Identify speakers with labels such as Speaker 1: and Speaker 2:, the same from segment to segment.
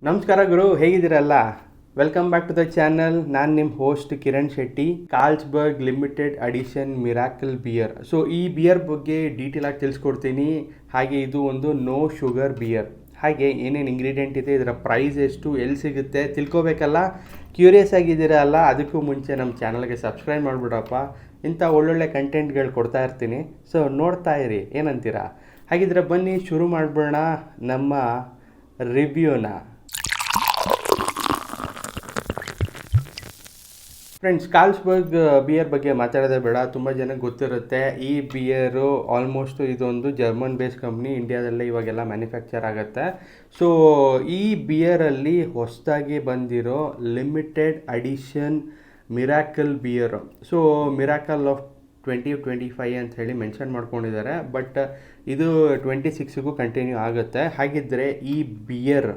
Speaker 1: ನಮಸ್ಕಾರ ಗುರು, ಹೇಗಿದ್ದೀರಲ್ಲ? Welcome back to the channel. ನಾನು ನಿಮ್ಮ host Kiran Shetty. Carlsberg limited edition miracle beer. So ಈ ಬಿಯರ್ ಬಗ್ಗೆ ಡೀಟೇಲ್ ಆಗಿ ತಿಳಿಸ್ಕೊಡ್ತೀನಿ. ಹಾಗೆ ಇದು ಒಂದು ನೋ ಶುಗರ್ ಬಿಯರ್. ಹಾಗೆ ಏನೇನು ಇಂಗ್ರೀಡಿಯೆಂಟ್ ಇದೆ, ಇದರ ಪ್ರೈಸ್ ಎಷ್ಟು, ಎಲ್ಲಿ ಸಿಗುತ್ತೆ ತಿಳ್ಕೊಬೇಕಲ್ಲ. ಕ್ಯೂರಿಯಸ್ ಆಗಿದ್ದೀರಲ್ಲ, ಅದಕ್ಕೂ ಮುಂಚೆ ನಮ್ಮ ಚಾನಲ್ಗೆ ಸಬ್ಸ್ಕ್ರೈಬ್ ಮಾಡಿಬಿಡಪ್ಪ. ಇಂಥ ಒಳ್ಳೊಳ್ಳೆ ಕಂಟೆಂಟ್ಗಳು ಕೊಡ್ತಾ ಇರ್ತೀನಿ. ಸೊ ನೋಡ್ತಾ ಇರಿ, ಏನಂತೀರಾ? ಹಾಗಿದ್ರೆ ಬನ್ನಿ ಶುರು ಮಾಡಿಬಿಡೋಣ ನಮ್ಮ ರಿವ್ಯೂನ. ಫ್ರೆಂಡ್ಸ್, ಕಾರ್ಲ್ಸ್ಬರ್ಗ್ ಬಿಯರ್ ಬಗ್ಗೆ ಮಾತಾಡೋದೇ ಬೇಡ, ತುಂಬ ಜನಕ್ಕೆ ಗೊತ್ತಿರುತ್ತೆ. ಈ ಬಿಯರು ಆಲ್ಮೋಸ್ಟ್ ಇದೊಂದು ಜರ್ಮನ್ ಬೇಸ್ ಕಂಪ್ನಿ, ಇಂಡಿಯಾದಲ್ಲೇ ಇವಾಗೆಲ್ಲ ಮ್ಯಾನುಫ್ಯಾಕ್ಚರ್ ಆಗುತ್ತೆ. ಸೊ ಈ ಬಿಯರಲ್ಲಿ ಹೊಸದಾಗಿ ಬಂದಿರೋ limited edition miracle beer. So miracle of 2025 ಅಂತ ಹೇಳಿ ಮೆನ್ಷನ್ ಮಾಡ್ಕೊಂಡಿದ್ದಾರೆ, ಬಟ್ ಇದು 26ಗೂ ಕಂಟಿನ್ಯೂ ಆಗುತ್ತೆ. ಹಾಗಿದ್ದರೆ ಈ ಬಿಯರ್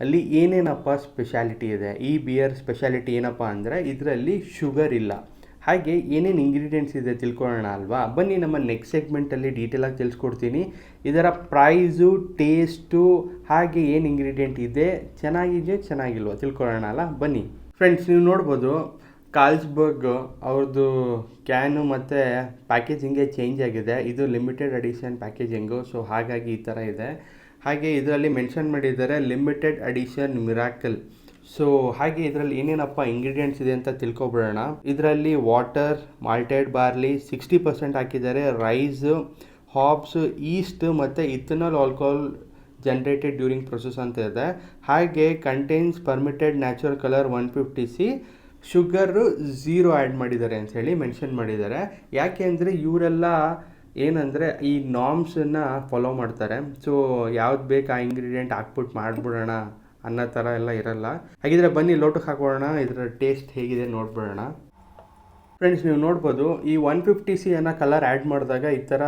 Speaker 1: ಅಲ್ಲಿ ಏನೇನಪ್ಪ ಸ್ಪೆಷಾಲಿಟಿ ಇದೆ? ಈ ಬಿಯರ್ ಸ್ಪೆಷಾಲಿಟಿ ಏನಪ್ಪ ಅಂದರೆ ಇದರಲ್ಲಿ ಶುಗರ್ ಇಲ್ಲ. ಹಾಗೆ ಏನೇನು ಇಂಗ್ರೀಡಿಯೆಂಟ್ಸ್ ಇದೆ ತಿಳ್ಕೊಳ್ಳೋಣ ಅಲ್ವಾ? ಬನ್ನಿ ನಮ್ಮ ನೆಕ್ಸ್ಟ್ ಸೆಗ್ಮೆಂಟಲ್ಲಿ ಡೀಟೇಲಾಗಿ ತಿಳಿಸ್ಕೊಡ್ತೀನಿ. ಇದರ ಪ್ರೈಸು, ಟೇಸ್ಟು, ಹಾಗೆ ಏನು ಇಂಗ್ರೀಡಿಯೆಂಟ್ ಇದೆ, ಚೆನ್ನಾಗಿದೆಯೋ ಚೆನ್ನಾಗಿಲ್ವೋ ತಿಳ್ಕೊಳ್ಳೋಣ ಅಲ್ಲ? ಬನ್ನಿ ಫ್ರೆಂಡ್ಸ್, ನೀವು ನೋಡ್ಬೋದು ಕಾರ್ಲ್ಸ್ಬರ್ಗ್ ಅವ್ರದ್ದು ಕ್ಯಾನು ಮತ್ತು ಪ್ಯಾಕೇಜಿಂಗೇ ಚೇಂಜ್ ಆಗಿದೆ. ಇದು ಲಿಮಿಟೆಡ್ ಅಡಿಷನ್ ಪ್ಯಾಕೇಜಿಂಗು, ಸೊ ಹಾಗಾಗಿ ಈ ಥರ ಇದೆ. ಹಾಗೆ ಇದರಲ್ಲಿ ಮೆನ್ಷನ್ ಮಾಡಿದ್ದಾರೆ ಲಿಮಿಟೆಡ್ ಅಡಿಷನ್ ಮಿರಾಕಲ್. ಸೊ ಹಾಗೆ ಇದರಲ್ಲಿ ಏನೇನಪ್ಪ ಇಂಗ್ರೀಡಿಯೆಂಟ್ಸ್ ಇದೆ ಅಂತ ತಿಳ್ಕೊಬಿಡೋಣ. ಇದರಲ್ಲಿ ವಾಟರ್, ಮಾಲ್ಟೆಡ್ ಬಾರ್ಲಿ 60% ಹಾಕಿದ್ದಾರೆ, ರೈಸ್, ಹಾಬ್ಸ್, ಈಸ್ಟ್ ಮತ್ತು ethanol alcohol generated during process ಅಂತ ಇದೆ. ಹಾಗೆ contains permitted natural colour 150C, sugar 0 add ಮಾಡಿದ್ದಾರೆ ಅಂತ ಹೇಳಿ ಮೆನ್ಷನ್ ಮಾಡಿದ್ದಾರೆ. ಯಾಕೆ ಅಂದರೆ ಇವರೆಲ್ಲ ಏನಂದರೆ ಈ ನಾರ್ಮ್ಸನ್ನು ಫಾಲೋ ಮಾಡ್ತಾರೆ. ಸೊ ಯಾವ್ದು ಬೇಕು ಆ ಇಂಗ್ರೀಡಿಯೆಂಟ್ ಹಾಕ್ಬಿಟ್ಟು ಮಾಡಿಬಿಡೋಣ ಅನ್ನೋ ಥರ ಎಲ್ಲ ಇರಲ್ಲ. ಹಾಗಿದ್ರೆ ಬನ್ನಿ ಲೋಟಕ್ಕೆ ಹಾಕೋಣ, ಇದರ ಟೇಸ್ಟ್ ಹೇಗಿದೆ ನೋಡ್ಬಿಡೋಣ. ಫ್ರೆಂಡ್ಸ್, ನೀವು ನೋಡ್ಬೋದು ಈ 150C ಅನ್ನೋ ಕಲರ್ ಆ್ಯಡ್ ಮಾಡಿದಾಗ ಈ ಥರ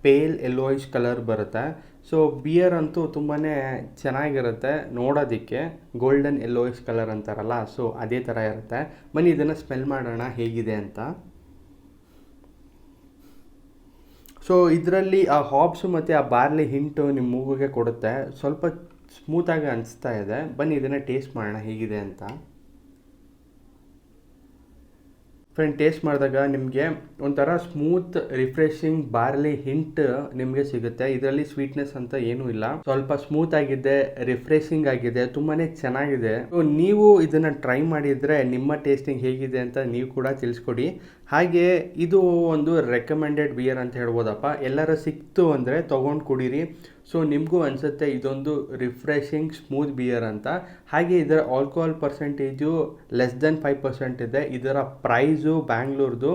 Speaker 1: ಪೇಲ್ ಯೆಲ್ಲೋಯಿಶ್ ಕಲರ್ ಬರುತ್ತೆ. ಸೊ ಬಿಯರ್ ಅಂತೂ ತುಂಬಾ ಚೆನ್ನಾಗಿರುತ್ತೆ ನೋಡೋದಕ್ಕೆ, ಗೋಲ್ಡನ್ ಯೆಲ್ಲೋಯಿಶ್ ಕಲರ್ ಅಂತಾರಲ್ಲ, ಸೊ ಅದೇ ಥರ ಇರುತ್ತೆ. ಬನ್ನಿ ಇದನ್ನು ಸ್ಮೆಲ್ ಮಾಡೋಣ ಹೇಗಿದೆ ಅಂತ. ಸೊ ಇದರಲ್ಲಿ ಆ ಹಾಬ್ಸು ಮತ್ತು ಆ ಬಾರ್ಲಿ ಹಿಂಟು ನಿಮ್ಮ ಮೂಗಿಗೆ ಕೊಡುತ್ತೆ, ಸ್ವಲ್ಪ ಸ್ಮೂತಾಗಿ ಅನಿಸ್ತಾ ಇದೆ. ಬನ್ನಿ ಇದನ್ನು ಟೇಸ್ಟ್ ಮಾಡೋಣ ಹೇಗಿದೆ ಅಂತ. ಫ್ರೆಂಡ್, ಟೇಸ್ಟ್ ಮಾಡಿದಾಗ ನಿಮಗೆ ಒಂಥರ ಸ್ಮೂತ್ ರಿಫ್ರೆಶಿಂಗ್ ಬಾರ್ಲಿ ಹಿಂಟ್ ನಿಮಗೆ ಸಿಗುತ್ತೆ. ಇದರಲ್ಲಿ ಸ್ವೀಟ್ನೆಸ್ ಅಂತ ಏನೂ ಇಲ್ಲ, ಸ್ವಲ್ಪ ಸ್ಮೂತ್ ಆಗಿದೆ, ರಿಫ್ರೆಶಿಂಗ್ ಆಗಿದೆ, ತುಂಬಾ ಚೆನ್ನಾಗಿದೆ. ಸೊ ನೀವು ಇದನ್ನು ಟ್ರೈ ಮಾಡಿದರೆ ನಿಮ್ಮ ಟೇಸ್ಟಿಂಗ್ ಹೇಗಿದೆ ಅಂತ ನೀವು ಕೂಡ ತಿಳಿಸ್ಕೊಡಿ. ಹಾಗೆ ಇದು ಒಂದು ರೆಕಮೆಂಡೆಡ್ ಬಿಯರ್ ಅಂತ ಹೇಳ್ಬೋದಪ್ಪ. ಎಲ್ಲರೂ ಸಿಕ್ತು ಅಂದರೆ ತೊಗೊಂಡು ಕುಡೀರಿ. ಸೊ ನಿಮಗೂ ಅನಿಸುತ್ತೆ ಇದೊಂದು ರಿಫ್ರೆಶಿಂಗ್ ಸ್ಮೂತ್ ಬಿಯರ್ ಅಂತ. ಹಾಗೆ ಇದರ ಆಲ್ಕೋಹಾಲ್ ಪರ್ಸೆಂಟೇಜು ಲೆಸ್ ದೆನ್ 5% ಇದೆ. ಇದರ ಪ್ರೈಸು ಬ್ಯಾಂಗ್ಳೂರ್ದು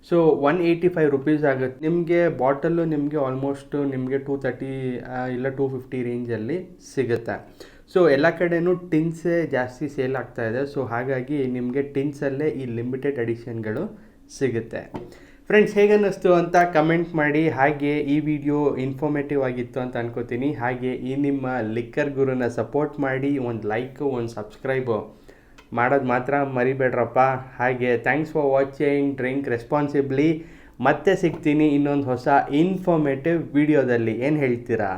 Speaker 1: ಸೊ 185 ರುಪೀಸ್ ಆಗುತ್ತೆ. ನಿಮಗೆ ಬಾಟಲ್ಲು ನಿಮಗೆ ಆಲ್ಮೋಸ್ಟ್ ನಿಮಗೆ 230 ಇಲ್ಲ 250 ರೇಂಜಲ್ಲಿ ಸಿಗುತ್ತೆ. ಸೊ ಎಲ್ಲ ಕಡೆಯೂ ಟಿನ್ಸೇ ಜಾಸ್ತಿ ಸೇಲ್ ಆಗ್ತಾ ಇದೆ. ಸೊ ಹಾಗಾಗಿ ನಿಮಗೆ ಟಿನ್ಸಲ್ಲೇ ಈ ಲಿಮಿಟೆಡ್ ಅಡಿಷನ್ಗಳು ಸಿಗುತ್ತೆ. ಫ್ರೆಂಡ್ಸ್, ಹೇಗನ್ನಿಸ್ತು ಅಂತ ಕಮೆಂಟ್ ಮಾಡಿ. ಹಾಗೆ ಈ ವಿಡಿಯೋ ಇನ್ಫಾರ್ಮೇಟಿವ್ ಆಗಿತ್ತು ಅಂತ ಅನ್ಕೋತೀನಿ. ಹಾಗೆ ಈ ನಿಮ್ಮ ಲಿಕ್ಕರ್ ಗುರುನ ಸಪೋರ್ಟ್ ಮಾಡಿ, ಒಂದು ಲೈಕು, ಒಂದು ಸಬ್ಸ್ಕ್ರೈಬು ಮಾಡೋದು ಮಾತ್ರ ಮರಿಬೇಡ್ರಪ್ಪ. ಹಾಗೆ thanks for watching. Drink responsibly. ಮತ್ತೆ ಸಿಗ್ತೀನಿ ಇನ್ನೊಂದು ಹೊಸ ಇನ್ಫಾರ್ಮೇಟಿವ್ ವಿಡಿಯೋದಲ್ಲಿ. ಏನು ಹೇಳ್ತೀರಾ?